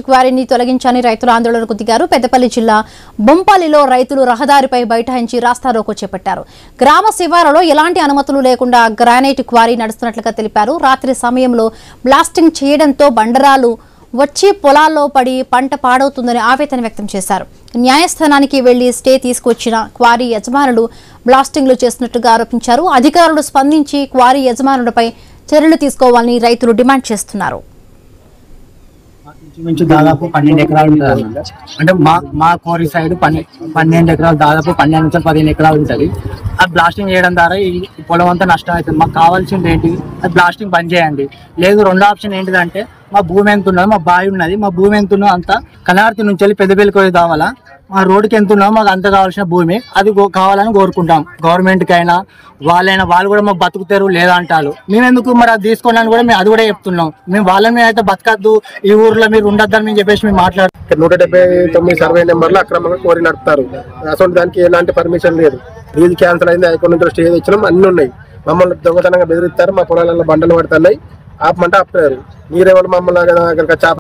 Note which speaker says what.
Speaker 1: క్వారీని తొలగించని రైతులు ఆందోళనకు దిగారు. పెద్దపల్లి జిల్లా బొంపల్లిలో రైతులు రహదారిపై బైఠాయించి రాస్తారోకో చేపట్టారు. గ్రామ శివారులో ఎలాంటి అనుమతులు లేకుండా గ్రానైట్ క్వారీ నడుస్తున్నట్లుగా తెలిపారు. రాత్రి సమయంలో బ్లాస్టింగ్ చేయడంతో బండరాలు వచ్చి పొలాల్లో పడి పంట పాడవుతుందని ఆవేదన వ్యక్తం చేశారు. న్యాయస్థానానికి వెళ్లి స్టే తీసుకొచ్చిన క్వారీ యజమానులు బ్లాస్టింగ్లు చేస్తున్నట్టుగా ఆరోపించారు. అధికారులు స్పందించి క్వారీ యజమానులపై చర్యలు తీసుకోవాలని రైతులు డిమాండ్ చేస్తున్నారు.
Speaker 2: దాదాపు 12 ఎకరాలు ఉంటుంది. అంటే మా కోరి సైడ్ 12 ఎకరాలు, దాదాపు 12 నుంచి 15 ఎకరాలు ఉంటుంది. అది బ్లాస్టింగ్ చేయడం ద్వారా ఈ పొలం అంతా నష్టం అవుతుంది. మాకు కావాల్సింది ఏంటి, అది బ్లాస్టింగ్ బంద్ చేయండి. లేదు, రెండో ఆప్షన్ ఏంటిదంటే మా భూమి ఎంత ఉన్నదో, మా బావి ఉన్నది, మా భూమి ఎంత ఉన్నదో అంతా కనార్తి నుంచి వెళ్ళి పెద్దపల్లికి పోయి కావాలా, మా రోడ్డుకి ఎంత ఉన్నదో మాకు అంత కావాల్సిన భూమి అది కావాలని కోరుకుంటాం. గవర్నమెంట్కి అయినా వాళ్ళు కూడా మాకు బతుకుతారు లేదా అంటారు. మేము ఎందుకు మరి అది తీసుకోవాలని కూడా మేము అది కూడా చెప్తున్నాం. మేము వాళ్ళని అయితే బతకద్దు, ఈ ఊర్లో మీరు ఉండొద్దని మేము చెప్పేసి మేము మాట్లాడుతాం.
Speaker 3: 179 సర్వే నెంబర్లో అక్రమంగా కోరి నడుపుతారు. అసలు దానికి ఎలాంటి పర్మిషన్ లేదు. లీజ్ క్యాన్సిల్ అయింది, హైకోర్టు నుంచి స్టే తెచ్చినాం, అన్ని ఉన్నాయి. మమ్మల్ని దొంగతనంగా బెదిరిస్తారు, మా పొలాలలో బండలు పడుతున్నాయి, ఆపమంటే ఆపుతారు. మీరెవరు మమ్మల్ని